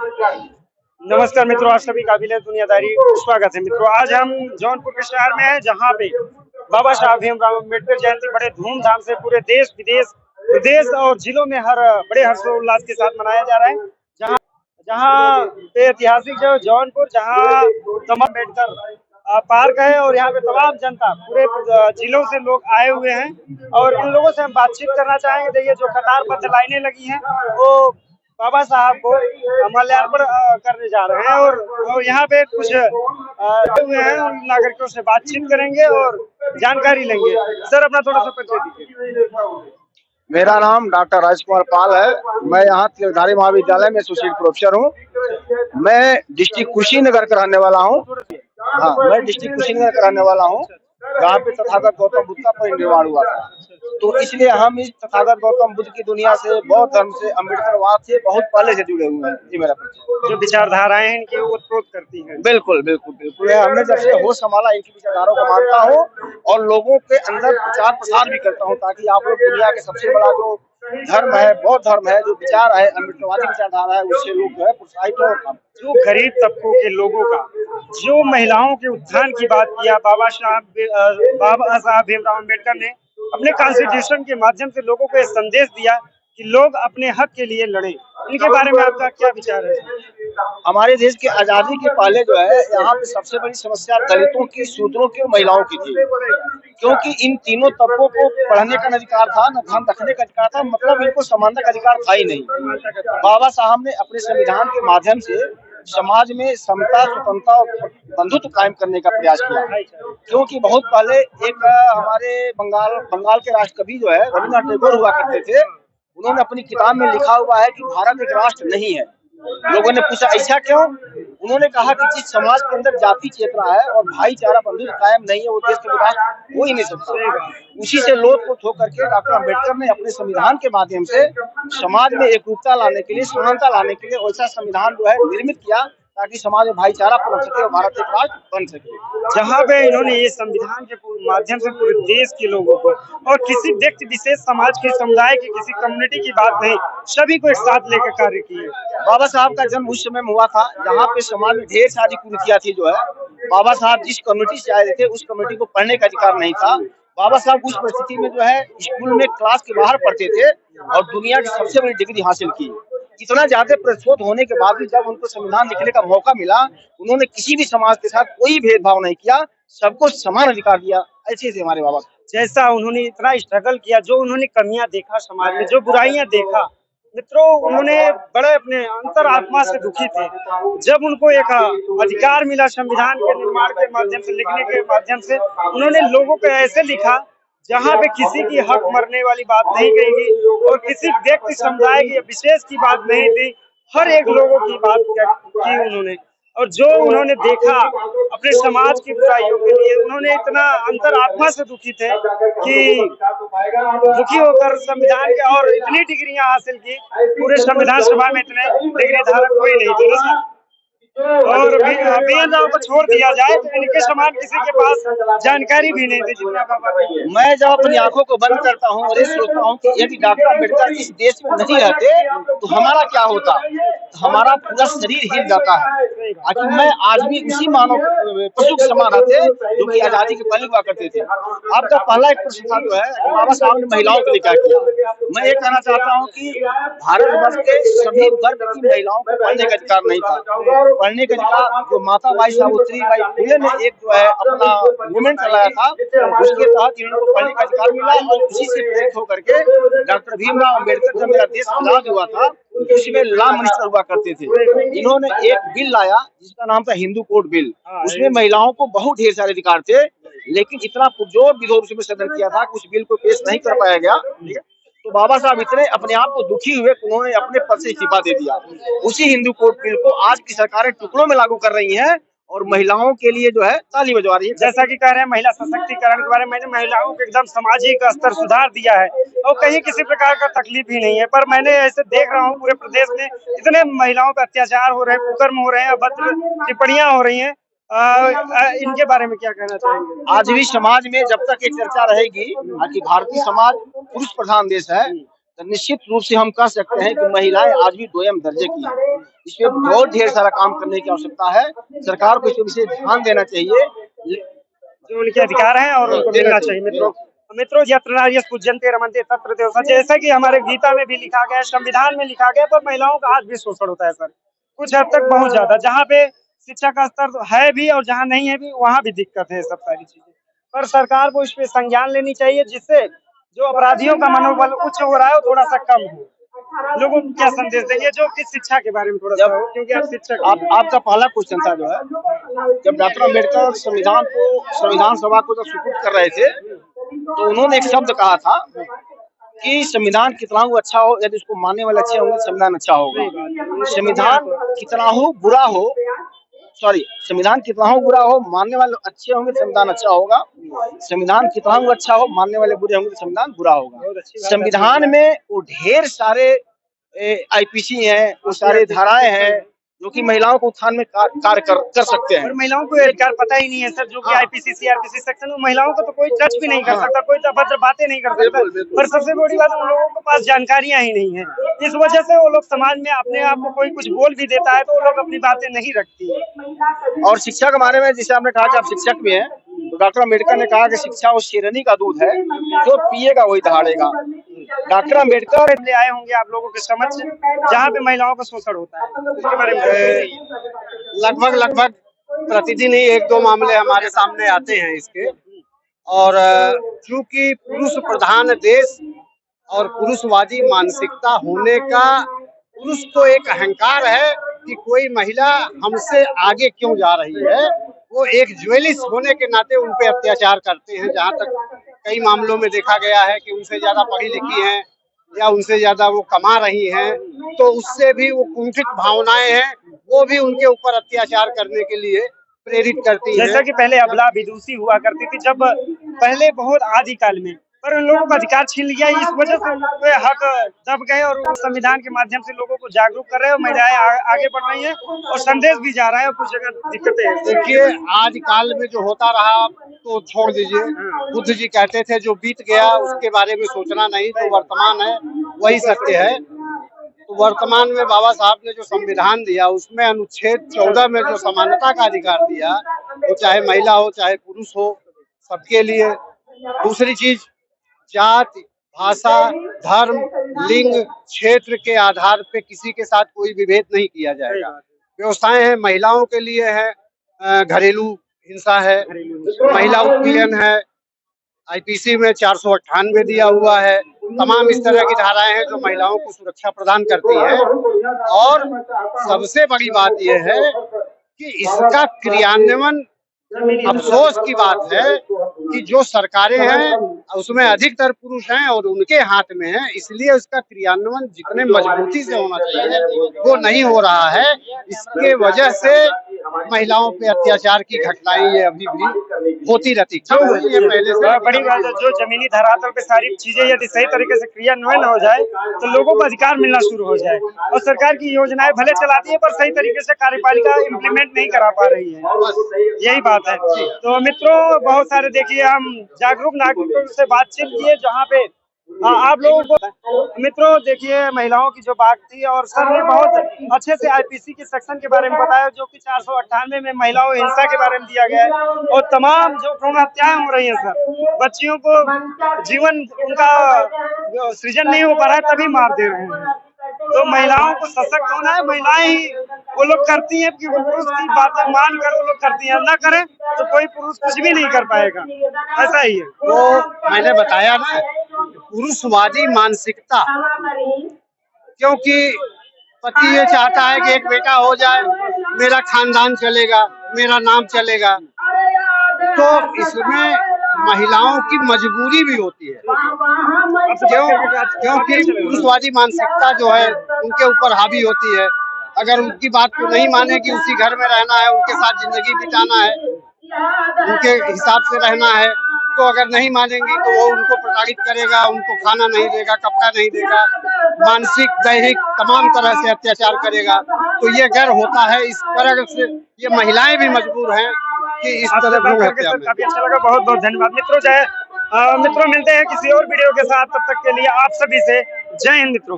नमस्कार मित्रों, आप सभी काबिल दुनियादारी स्वागत है। मित्रों, आज हम जौनपुर के शहर में हैं, जहाँ पे बाबा साहब भीमराव अम्बेडकर जयंती बड़े धूमधाम से पूरे देश विदेश प्रदेश और जिलों में बड़े हर्षोल्लास के साथ मनाया जा रहा है। जहाँ जहाँ पे ऐतिहासिक जो जौनपुर, जहाँ तमाम अम्बेडकर पार्क है और यहाँ पे तमाम जनता पूरे जिलों से लोग आए हुए हैं और इन लोगों से हम बातचीत करना चाहेंगे। देखिए, जो कतारबद्ध लाइनें लगी हैं वो बाबा साहब को माल्यार्पण करने जा रहे हैं और यहाँ पे कुछ हुए हैं, उन नागरिकों से बातचीत करेंगे और जानकारी लेंगे। सर, अपना थोड़ा सा परिचय दीजिए। मेरा नाम डॉक्टर राजकुमार पाल है। मैं यहाँ तिलकधारी महाविद्यालय में एसोसिएट प्रोफेसर हूँ। मैं डिस्ट्रिक्ट कुशीनगर का रहने वाला हूँ। हाँ, मैं डिस्ट्रिक्ट कुशीनगर का रहने वाला हूँ, जहाँ पे तथागत गौतम बुद्ध का परिनिर्वाण हुआ था। तो इसलिए हम इस तथागत गौतम बुद्ध की दुनिया से, बौद्ध धर्म से, अम्बेडकरवाद से बहुत पहले से जुड़े हुए हैं। ये मेरा परिचय। जो विचारधाराएं हैं इनकी ओतप्रोत करती हैं। बिल्कुल बिल्कुल बिल्कुल। हमने जब से होश संभाला इनकी विचारधाराओं को मानता हूँ और लोगों के अंदर प्रचार प्रसार भी करता हूँ, ताकि आप लोग दुनिया के सबसे बड़ा जो धर्म है, बौद्ध धर्म है, जो विचार है, अम्बेडकरवादी विचारधारा है, उससे लोग जो है प्रोत्साहित हो। जो गरीब तबकों के लोगों का, जो महिलाओं के उत्थान की बात किया बाबा साहब भीमराव अम्बेडकर ने अपने कॉन्स्टिट्यूशन के माध्यम से लोगों को एक संदेश दिया कि लोग अपने हक के लिए लड़ें। इनके बारे में आपका क्या विचार है? हमारे देश की आजादी के पहले जो है, यहाँ पे सबसे बड़ी समस्या दलितों की, शूद्रों की और महिलाओं की थी, क्योंकि इन तीनों तबकों को पढ़ने का अधिकार था, न धन रखने का अधिकार था, मतलब इनको समानता का अधिकार था ही नहीं। बाबा साहब ने अपने संविधान के माध्यम से समाज में समता, स्वतंत्रता और बंधुत्व कायम करने का प्रयास किया। क्योंकि बहुत पहले एक हमारे बंगाल के राष्ट्रकवि जो है रविन्द्रनाथ टैगोर हुआ करते थे, उन्होंने अपनी किताब में लिखा हुआ है कि भारत एक राष्ट्र नहीं है। लोगों ने पूछा ऐसा क्यों? उन्होंने कहा कि जिस समाज के अंदर जाति चेतना है और भाईचारा बंधुत्व कायम नहीं है, वो देश का राष्ट्र हो ही नहीं सकता। उसी से लोट होकर के डॉक्टर अम्बेडकर ने अपने संविधान के माध्यम से समाज में एकरूपता लाने के लिए, समानता लाने के लिए ऐसा संविधान जो है निर्मित किया, ताकि समाज में भाईचारा पनप सके और भारत एक राष्ट्र बन सके। जहाँ पे इन्होंने ये संविधान के माध्यम से पूरे देश के लोगों को और किसी व्यक्ति विशेष, समाज के, समुदाय की, किसी कम्युनिटी की बात नहीं, सभी को एक साथ लेकर कार्य किए। बाबा साहब का जन्म उस समय में हुआ था जहाँ पे समाज में ढेर सारी कुरीतियां थी। जो है, बाबा साहब जिस कम्युनिटी से आए थे, उस कम्युनिटी को पढ़ने का अधिकार नहीं था। बाबा साहब उस परिस्थिति में जो है स्कूल में क्लास के बाहर पढ़ते थे और दुनिया की सबसे बड़ी डिग्री हासिल की। इतना ज्यादा प्रस्तुत होने के बाद भी जब उनको संविधान लिखने का मौका मिला, उन्होंने किसी भी समाज के साथ कोई भेदभाव नहीं किया, सबको समान अधिकार दिया। ऐसे थे हमारे बाबा। जैसा उन्होंने इतना स्ट्रगल किया, जो उन्होंने कमियां देखा समाज में, जो बुराइयां देखा, मित्रों, उन्होंने बड़े अपने अंतरात्मा से दुखी थे। जब उनको एक अधिकार मिला संविधान के निर्माण के माध्यम से, लिखने के माध्यम से, उन्होंने लोगों को ऐसे लिखा जहाँ पे किसी की हक मरने वाली बात नहीं कही और किसी व्यक्ति, समुदाय की विशेष की बात नहीं थी। हर एक लोगों की बात की उन्होंने, और जो उन्होंने देखा अपने समाज की बुराइयों के लिए, उन्होंने इतना अंतरात्मा से दुखी थे कि दुखी होकर संविधान के और इतनी डिग्रियां हासिल की, पूरे संविधान सभा में इतने डिग्री धारक कोई नहीं थे। और भीमराव को छोड़ दिया जाए तो इनके समान किसी के पास जानकारी भी नहीं थी। मैं जब अपनी आंखों को बंद करता हूँ और ये सोचता हूँ कि यदि डॉक्टर अम्बेडकर इस देश में नहीं रहते तो हमारा क्या होता, हमारा पूरा शरीर हिल जाता है। आखिर मैं आज भी उसी मानव पशु के समान रहते जो कि आजादी के पहले हुआ करते थे। आपका पहला एक प्रश्न था जो है बाबा साहब ने महिलाओं के लिए क्या किया। मैं ये कहना चाहता हूँ कि भारतवर्ष के सभी वर्ग की महिलाओं को पढ़ने का अधिकार नहीं था। पढ़ने का अधिकार जो माता बाई सावित्रीबाई फुले ने एक जो है अपना मूवमेंट चलाया था, उसके तहत इनको पढ़ने का अधिकार मिला और उसी से प्रेरित होकर के डॉक्टर भीमराव अम्बेडकर, जब मेरा देश आजाद हुआ था, उसमें लॉ मिनिस्टर हुआ करते थे, इन्होंने एक बिल लाया जिसका नाम था हिंदू कोड बिल। उसमें महिलाओं को बहुत ढेर सारे अधिकार थे, लेकिन इतना पुरजोर विरोध उसमें सदन किया था कि उस बिल को पेश नहीं कर पाया गया। तो बाबा साहब इतने अपने आप को दुखी हुए, उन्होंने अपने पद से इस्तीफा दे दिया। उसी हिंदू कोड बिल को आज की सरकारें टुकड़ों में लागू कर रही हैं और महिलाओं के लिए जो है ताली बजवा रही है। जैसा कि कह रहे हैं महिला सशक्तिकरण के बारे में, मैंने महिलाओं को एकदम सामाजिक स्तर सुधार दिया है और कहीं किसी प्रकार का तकलीफ ही नहीं है। पर मैंने ऐसे देख रहा हूँ पूरे प्रदेश में इतने महिलाओं पर अत्याचार हो रहे हैं, कुकर्म हो रहे हैं, अभद्र टिप्पणियां हो रही हैं। इनके बारे में क्या कहना चाहेंगे? आज भी समाज में जब तक एक चर्चा रहेगी कि भारतीय समाज पुरुष प्रधान देश है, तो निश्चित रूप से हम कह सकते हैं कि महिलाएं आज भी दोयम दर्जे की हैं। इसमें बहुत ढेर सारा काम करने की आवश्यकता है। सरकार को इस पे विशेष ध्यान देना चाहिए। जो उनके अधिकार हैं और उनको मिलना चाहिए। मित्रों मित्रों यत्र नार्यः पूज्यन्ते रमन्ते तत्र देवता, जैसा कि हमारे गीता में भी लिखा गया है, संविधान में लिखा गया, पर महिलाओं का आज भी शोषण होता है सर, कुछ हद तक बहुत ज्यादा। जहाँ पे शिक्षा का स्तर है भी और जहाँ नहीं है भी, वहाँ भी दिक्कत है सब सारी चीजें। पर सरकार को इस पे संज्ञान लेनी चाहिए, जिससे जो अपराधियों का मनोबल उच्च हो रहा है वो थोड़ा सा कम हो। लोगों को क्या संदेश देंगे जो कि शिक्षा के बारे में थोड़ा सा हो, क्योंकि आप शिक्षक हैं। आपका पहला क्वेश्चन था जो है, जब डॉक्टर अम्बेडकर संविधान सभा को जब सुपुर्द कर रहे थे, तो उन्होंने एक शब्द कहा था कि संविधान कितना हो अच्छा हो, यदि उसको मानने वाले अच्छे होंगे संविधान अच्छा होगा। संविधान कितना हो बुरा हो, संविधान कितना हो बुरा हो, मानने वाले अच्छे होंगे संविधान अच्छा होगा। संविधान कितना हो अच्छा हो, मानने वाले बुरे होंगे तो संविधान बुरा होगा। संविधान में वो ढेर सारे आईपीसी हैं, वो सारे धाराएं हैं जो कि महिलाओं को उत्थान में कार्य कर सकते हैं। और महिलाओं को अधिकार पता ही नहीं है सर, जो कि आईपीसी सीआरपीसी सेक्शन में महिलाओं को तो कोई टच भी नहीं कर सकता, कोई अभद्र बातें नहीं कर सकता। पर सबसे बड़ी बात, उन लोगों के पास जानकारियां ही नहीं है। इस वजह से वो लोग समाज में अपने आप को कोई कुछ बोल भी देता है तो वो लोग अपनी बातें नहीं रखती है। और शिक्षा के बारे में जैसे आपने कहा कि आप शिक्षक भी हैं, तो डॉक्टर अम्बेडकर ने कहा कि शिक्षा वो शेरनी का दूध है, जो पिएगा वही दहाड़ेगा। डॉक्टर अम्बेडकर ले आए होंगे आप लोगों के समझ, जहाँ पे महिलाओं का शोषण होता है, उसके बारे में लगभग प्रतिदिन ही एक दो मामले हमारे सामने आते हैं इसके। और चूंकि पुरुष प्रधान देश और पुरुषवादी मानसिकता होने का पुरुष को एक अहंकार है कि कोई महिला हमसे आगे क्यों जा रही है, वो एक ज्वेलिस होने के नाते उन पे अत्याचार करते हैं। जहाँ तक कई मामलों में देखा गया है कि उनसे ज्यादा पढ़ी लिखी हैं या उनसे ज्यादा वो कमा रही हैं, तो उससे भी वो कुंठित भावनाएं हैं, वो भी उनके ऊपर अत्याचार करने के लिए प्रेरित करती है। जैसा कि पहले अबला विदुषी हुआ करती थी, जब पहले बहुत आदिकाल में, पर उन लोगों का अधिकार छीन लिया, इस वजह से उन लोगों पे हक दब गए और संविधान के माध्यम से लोगों को जागरूक कर रहे हैं और महिलाएं आगे बढ़ रही हैं और संदेश भी जा रहा है। और कुछ जगह दिक्कतें हैं। देखिए, आदिकाल में जो होता रहा तो छोड़ दीजिए। बुद्ध जी कहते थे जो बीत गया उसके बारे में सोचना नहीं, जो वर्तमान है वही सत्य है। तो वर्तमान में बाबा साहब ने जो संविधान दिया, उसमें अनुच्छेद 14 में जो समानता का अधिकार दिया, वो चाहे महिला हो चाहे पुरुष हो, सबके लिए। दूसरी चीज, जाति, भाषा, धर्म, लिंग, क्षेत्र के आधार पे किसी के साथ कोई विभेद नहीं किया जाएगा। व्यवस्थाएं हैं, महिलाओं के लिए है घरेलू हिंसा है, महिला उत्पीड़न है, आईपीसी में 498 दिया हुआ है। तमाम इस तरह की धाराएं हैं जो महिलाओं को सुरक्षा प्रदान करती है। और सबसे बड़ी बात यह है कि इसका क्रियान्वयन, अफसोस की बात है कि जो सरकारें हैं उसमें अधिकतर पुरुष हैं और उनके हाथ में है, इसलिए उसका क्रियान्वयन जितने मजबूती से होना चाहिए वो नहीं हो रहा है। इसके वजह से महिलाओं पे अत्याचार की घटनाएं ये अभी भी होती रहती है। पहले से बड़ी बात है, जो जमीनी धरातल पे सारी चीजें यदि सही तरीके से क्रियान्वयन हो जाए तो लोगों को अधिकार मिलना शुरू हो जाए। और सरकार की योजनाएं भले चलाती है पर सही तरीके से कार्यपालिका इम्प्लीमेंट नहीं करा पा रही है, यही बात है। तो मित्रों, बहुत सारे देखिए हम जागरूक नागरिकों से बातचीत किए, जहाँ पे आप लोगों को मित्रों देखिए महिलाओं की जो बात थी, और सर ने बहुत अच्छे से आईपीसी के सेक्शन के बारे में बताया, जो कि 498 में महिलाओं हिंसा के बारे में दिया गया है। और तमाम जो भ्रूण हत्याएं हो रही हैं सर, बच्चियों को जीवन उनका सृजन नहीं हो पा रहा है तभी मार दे रहे हैं। तो महिलाओं को सशक्त होना है, महिलाएं ही वो लोग करती हैं कि पुरुष की बातें मान कर वो लोग करती हैं, ना करें तो कोई पुरुष कुछ भी नहीं कर पाएगा, ऐसा ही है। तो मैंने बताया ना, पुरुषवादी मानसिकता, क्योंकि पति ये चाहता है कि एक बेटा हो जाए, मेरा खानदान चलेगा, मेरा नाम चलेगा, तो इसमें महिलाओं की मजबूरी भी होती है। क्योंकि पुरुषवादी मानसिकता जो है उनके ऊपर हावी होती है। अगर उनकी बात को नहीं मानेगी, उसी घर में रहना है, उनके साथ जिंदगी बिताना है, उनके हिसाब से रहना है, तो अगर नहीं मानेंगी तो वो उनको प्रताड़ित करेगा, उनको खाना नहीं देगा, कपड़ा नहीं देगा, मानसिक दैहिक तमाम तरह से अत्याचार करेगा। तो ये डर होता है। इस तरह से ये महिलाएं भी मजबूर हैं कि इस तरह भ्रूण हत्या में। काफी अच्छा लगा, बहुत बहुत धन्यवाद मित्रों। मित्रों मिलते हैं किसी और वीडियो के साथ, तब तक के लिए आप सभी से जय हिंद मित्रों।